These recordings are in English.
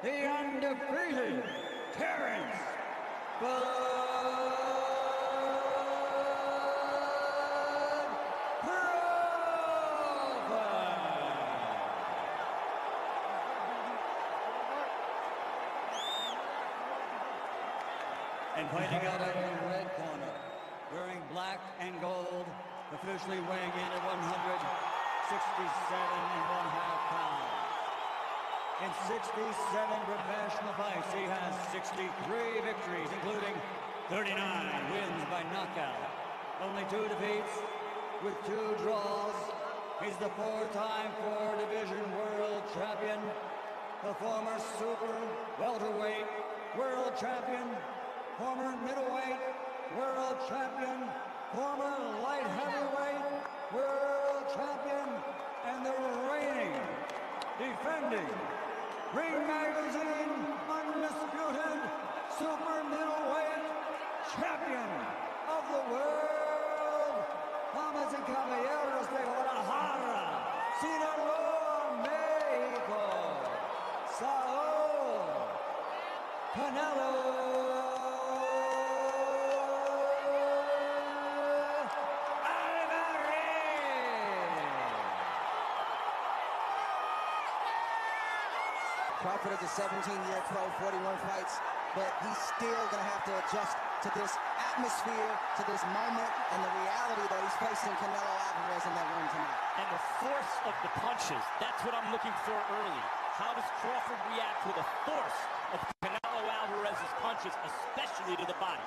the undefeated Terence Crawford. And fighting out of the red corner, wearing black and gold, officially weighing in at 167.5 pounds. In 67 professional fights, he has 63 victories, including 39 wins by knockout. Only 2 defeats with 2 draws. He's the 4-time 4-division world champion, the former super welterweight world champion, former middleweight world champion, former light heavyweight world champion, and the reigning, defending, Ring Magazine undisputed super middleweight champion of the world. Damas y caballeros de Guadalajara, Sinaloa, Mexico, Saul Canelo Crawford is a 17-year pro, 41 fights, but he's still going to have to adjust to this atmosphere, to this moment, and the reality that he's facing Canelo Alvarez in that ring tonight. And the force of the punches, that's what I'm looking for early. How does Crawford react to the force of Canelo Alvarez's punches, especially to the body?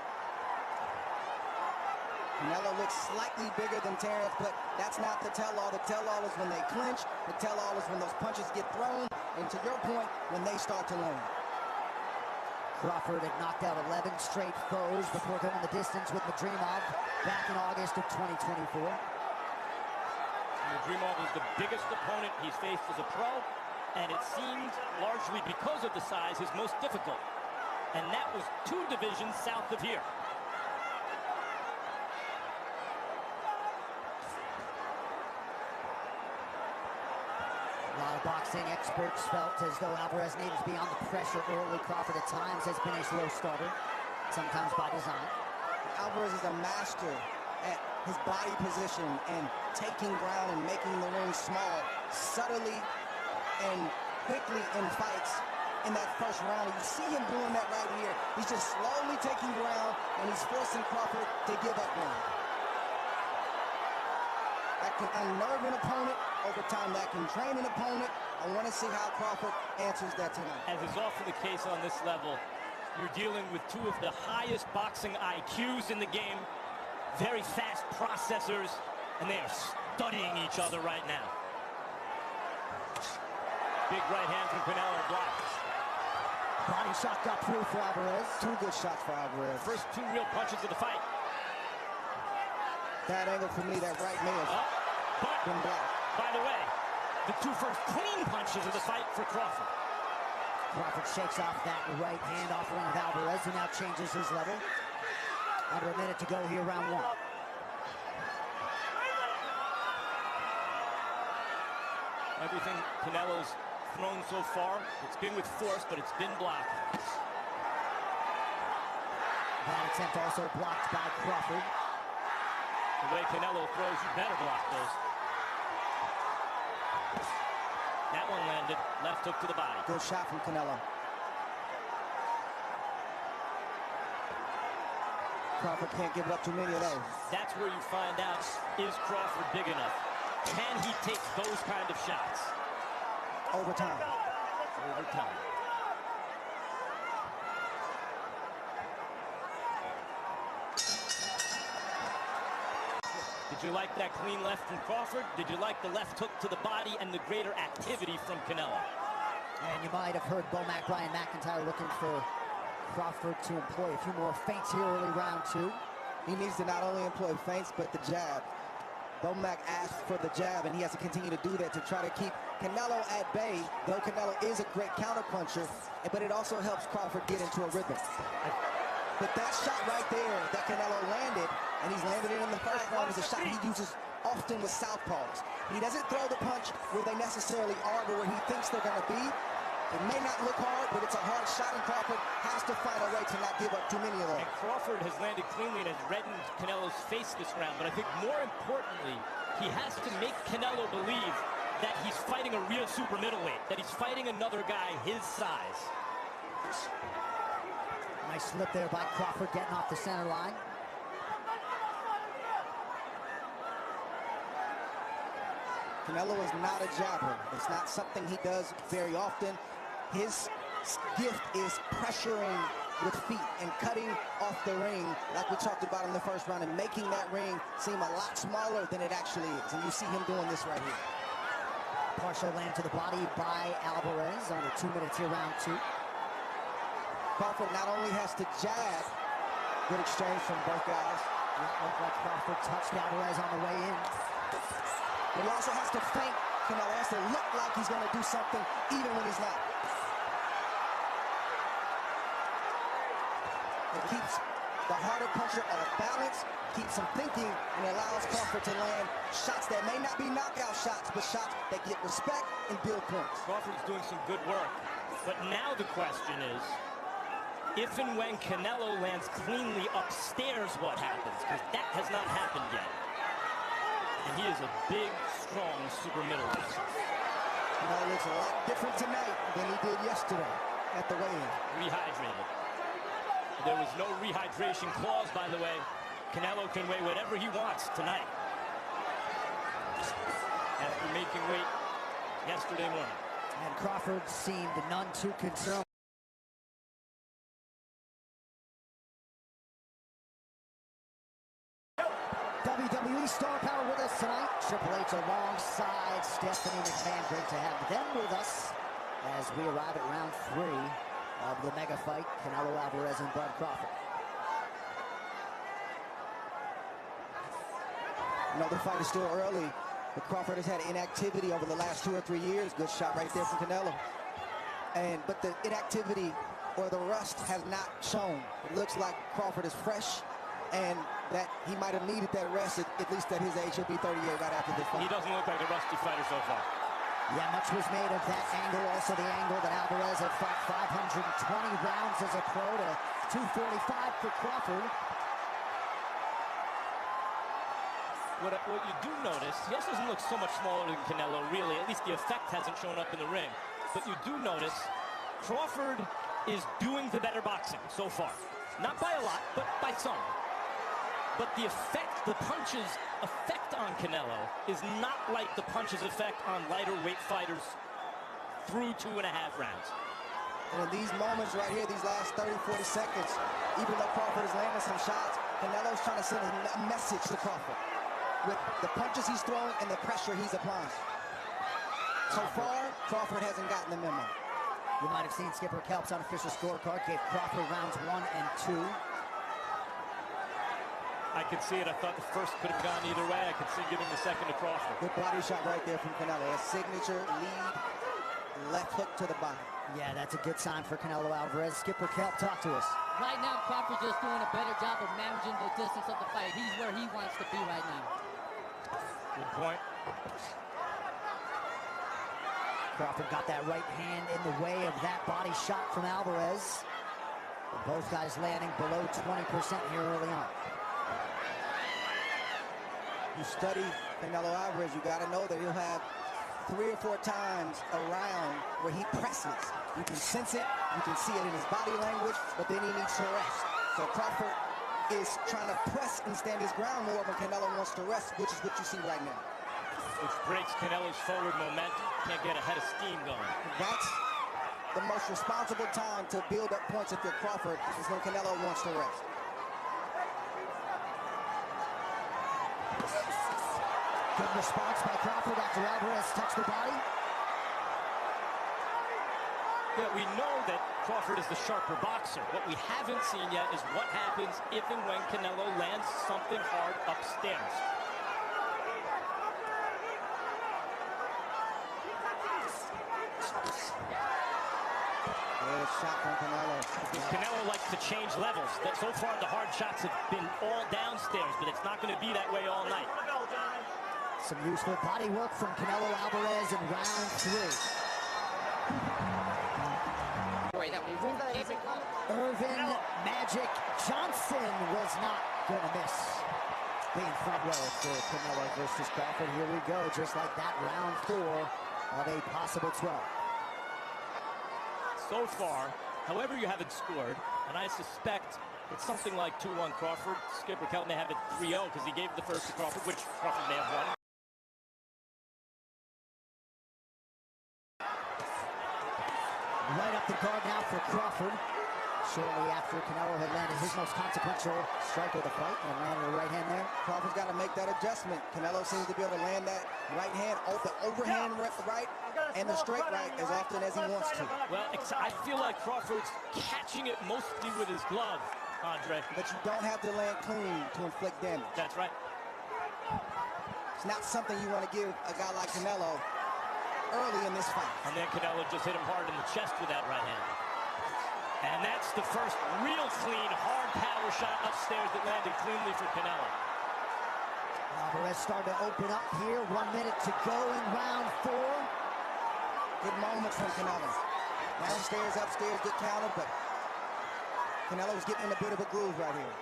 Canelo looks slightly bigger than Terence, but that's not the tell-all. The tell-all is when they clinch. The tell-all is when those punches get thrown. And to your point, when they start to land. Crawford had knocked out 11 straight foes before going the distance with Madrimov back in August of 2024. Madrimov is the biggest opponent he's faced as a pro, and it seemed largely because of the size his most difficult. And that was 2 divisions south of here. A lot of boxing experts felt as though Alvarez needed to be on the pressure early. Crawford at times has been a slow starter, sometimes by design. Alvarez is a master at his body position and taking ground and making the ring small, subtly and quickly in fights. In that first round, you see him doing that right here. He's just slowly taking ground, and he's forcing Crawford to give up ground. That can unnerve an opponent. Over time, that can train an opponent. I want to see how Crawford answers that tonight. As is often the case on this level, you're dealing with 2 of the highest boxing IQs in the game, very fast processors, and they are studying each other right now. Big right hand from Canelo blocks. Body shot got through for Alvarez. 2 good shots for Alvarez. First 2 real punches of the fight. That angle for me, that right knee has been blocked. By the way, the 2 first clean punches of the fight for Crawford. Crawford shakes off that right hand offering of Alvarez, who now changes his level. Under a minute to go here, round 1. Everything Canelo's thrown so far, it's been with force, but it's been blocked. That attempt also blocked by Crawford. The way Canelo throws, you better block those. That one landed, left hook to the body. Good shot from Canelo. Crawford can't give up too many of those. That's where you find out, is Crawford big enough? Can he take those kind of shots? Over time. Over time. Did you like that clean left from Crawford? Did you like the left hook to the body and the greater activity from Canelo? And you might have heard Ryan McIntyre looking for Crawford to employ a few more feints here early round 2. He needs to not only employ feints, but the jab. Bomac asked for the jab, and he has to continue to do that to try to keep Canelo at bay, though Canelo is a great counterpuncher, but it also helps Crawford get into a rhythm. But that shot right there that Canelo landed, and he's landed it in the first round, is a shot he uses often with southpaws. He doesn't throw the punch where they necessarily are, but where he thinks they're going to be. It may not look hard, but it's a hard shot, and Crawford has to find a way to not give up too many of those. And Crawford has landed cleanly and has reddened Canelo's face this round, but I think more importantly, he has to make Canelo believe that he's fighting a real super middleweight, that he's fighting another guy his size. Nice slip there by Crawford, getting off the center line. Canelo is not a jabber. It's not something he does very often. His gift is pressuring with feet and cutting off the ring, like we talked about in the first round, and making that ring seem a lot smaller than it actually is. And you see him doing this right here. Partial land to the body by Alvarez. Under 2 minutes here, round 2. Crawford not only has to jab, good exchange from both guys. Looked like Crawford touched Alvarez on the way in. But he also has to feint. Canelo has to look like he's going to do something even when he's not. It keeps the harder puncher off balance, keeps him thinking, and allows Crawford to land shots that may not be knockout shots, but shots that get respect and build points. Crawford's doing some good work. But now the question is, if and when Canelo lands cleanly upstairs, what happens? Because that has not happened yet. And he is a big, strong super middleweight. Canelo looks a lot different tonight than he did yesterday at the weigh-in. Rehydrated. There was no rehydration clause, by the way. Canelo can weigh whatever he wants tonight. After making weight yesterday morning. And Crawford seemed none too concerned. WWE Star Power with us tonight. Triple H alongside Stephanie McMahon. Great to have them with us as we arrive at round 3 of the mega fight, Canelo Alvarez and Bud Crawford. I know the fight is still early, but Crawford has had inactivity over the last 2 or 3 years. Good shot right there from Canelo. But the inactivity or the rust has not shown. It looks like Crawford is fresh, and that he might have needed that rest, at least at his age. He'll be 38 right after this fight. He doesn't look like a rusty fighter so far. Yeah, much was made of that angle. Also the angle that Alvarez had fought 520 rounds as a pro to 245 for Crawford. What you do notice, he also doesn't look so much smaller than Canelo, really. At least the effect hasn't shown up in the ring. But you do notice Crawford is doing the better boxing so far. Not by a lot, but by some. But the effect, the punches' effect on Canelo is not like the punches' effect on lighter weight fighters through 2.5 rounds. And in these moments right here, these last 30, 40 seconds, even though Crawford is landing some shots, Canelo's trying to send a message to Crawford with the punches he's throwing and the pressure he's applying. So far, Crawford hasn't gotten the memo. You might have seen Skipper Kelp's unofficial scorecard gave Crawford rounds 1 and 2. I could see it. I thought the first could have gone either way. I could see giving the second to Crawford. Good body shot right there from Canelo. A signature lead left hook to the body. Yeah, that's a good sign for Canelo Alvarez. Skipper Kelp, talk to us. Right now, Crawford's just doing a better job of managing the distance of the fight. He's where he wants to be right now. Good point. Crawford got that right hand in the way of that body shot from Alvarez. Both guys landing below 20% here early on. You study Canelo Alvarez, you got to know that he'll have 3 or 4 times around where he presses. You can sense it, you can see it in his body language, but then he needs to rest. So Crawford is trying to press and stand his ground more when Canelo wants to rest, which is what you see right now. Which breaks Canelo's forward momentum. Can't get a head of steam going. That's the most responsible time to build up points if you're Crawford, is when Canelo wants to rest. Good response by Crawford after Alvarez touched the body. Yeah, we know that Crawford is the sharper boxer. What we haven't seen yet is what happens if and when Canelo lands something hard upstairs. Good shot from Canelo. Canelo likes to change levels. So far, the hard shots have been all downstairs, but it's not going to be that way all night. Some useful body work from Canelo Alvarez in round 3. Irvin Magic Johnson was not gonna miss being front row for Canelo versus Crawford. Here we go, just like that, round 4 of a possible 12. So far, however you have it scored, and I suspect it's something like 2-1 Crawford. Skipper Kelp may have it 3-0 because he gave the first to Crawford, which Crawford may have won. Right up the guard now for Crawford. Shortly after Canelo had landed his most consequential strike of the fight and landed a right hand there. Crawford's got to make that adjustment. Canelo seems to be able to land that right hand, the overhand right and the straight right as often as he wants to. Well, I feel like Crawford's catching it mostly with his glove, Andre. But you don't have to land clean to inflict damage. That's right. It's not something you want to give a guy like Canelo early in this fight. And then Canelo just hit him hard in the chest with that right hand. And that's the first real clean, hard power shot upstairs that landed cleanly for Canelo. Alvarez starting to open up here. 1 minute to go in round 4. Good moments from Canelo. Downstairs, upstairs, good counter, but Canelo's getting in a bit of a groove right here.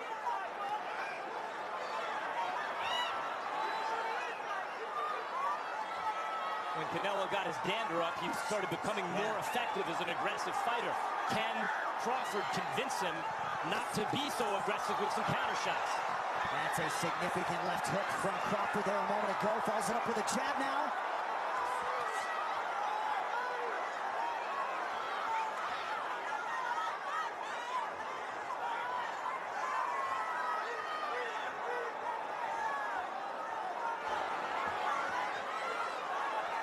When Canelo got his dander up, he started becoming more effective as an aggressive fighter. Can Crawford convince him not to be so aggressive with some counter shots? That's a significant left hook from Crawford there a moment ago. Follows it up with a jab now.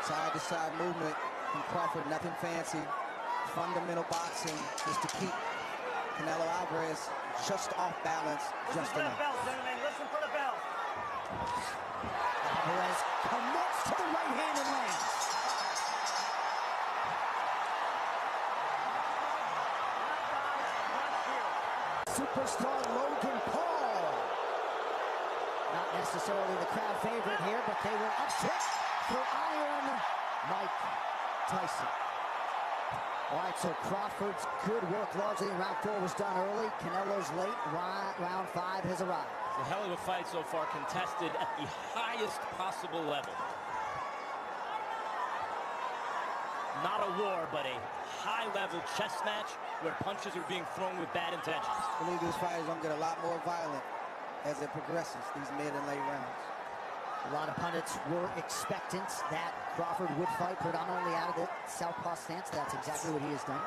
Side-to-side movement from Crawford, nothing fancy. Fundamental boxing just to keep Canelo Alvarez just off balance, just enough. Listen for the bell. Alvarez commits to the right hand and lands. Superstar Logan Paul. Not necessarily the crowd favorite here, but they will uptick for Iron Mike Tyson. All right, so Crawford's good work largely in round 4 was done early. Canelo's late. Round 5 has arrived. It's a hell of a fight so far, contested at the highest possible level. Not a war, but a high-level chess match where punches are being thrown with bad intentions. I believe this fight is going to get a lot more violent as it progresses, these mid and late rounds. A lot of pundits were expectant that Crawford would fight predominantly out of the southpaw stance. That's exactly what he has done.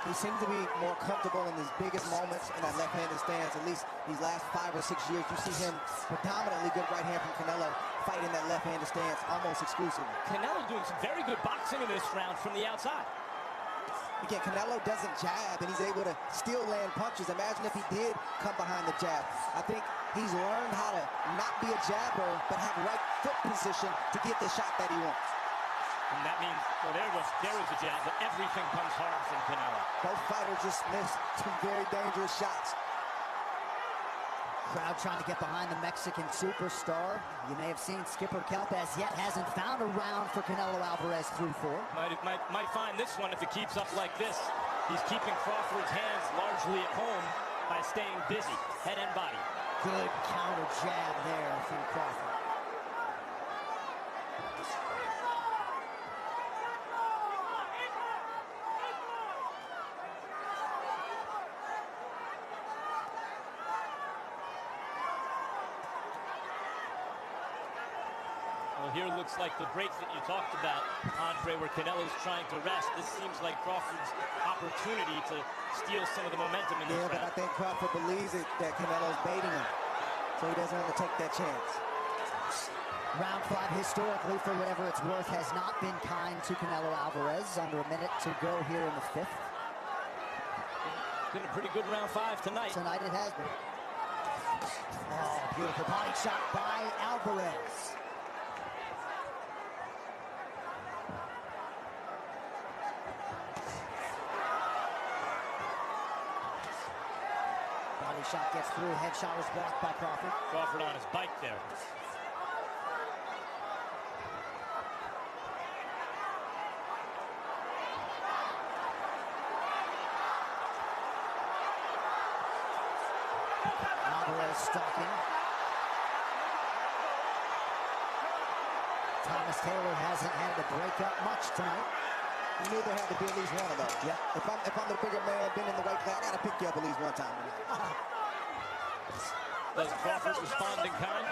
He seems to be more comfortable in his biggest moments in that left-handed stance. At least these last 5 or 6 years, you see him predominantly good right hand from Canelo fighting that left-handed stance almost exclusively. Canelo doing some very good boxing in this round from the outside. Again, Canelo doesn't jab, and he's able to still land punches. Imagine if he did come behind the jab. I think he's learned how to not be a jabber, but have right foot position to get the shot that he wants. And that means, well, there was a jab, but everything comes hard from Canelo. Both fighters just missed some very dangerous shots. Crowd trying to get behind the Mexican superstar. You may have seen Skipper Kelp as yet hasn't found a round for Canelo Alvarez through 4. Might find this one if it keeps up like this. He's keeping Crawford's hands largely at home by staying busy, head and body. Good counter jab there from Crawford. Well, here looks like the break that you talked about, Andre, where Canelo's trying to rest. This seems like Crawford's opportunity to steal some of the momentum in this round. But I think Crawford believes that Canelo's baiting him, so he doesn't want to take that chance. Round 5 historically, for whatever it's worth, has not been kind to Canelo Alvarez. Under a minute to go here in the 5th. Been a pretty good round 5 tonight. Tonight it has been. Oh, beautiful body shot by Alvarez. Body shot gets through. Headshot was blocked by Crawford. Crawford on his bike there. stalking. Thomas Taylor hasn't had to break up much tonight. You knew there had to be at least one of those. Yeah. If I'm the bigger man, been in the weight class, I gotta pick you up at least one time. Does Crawford respond in kind?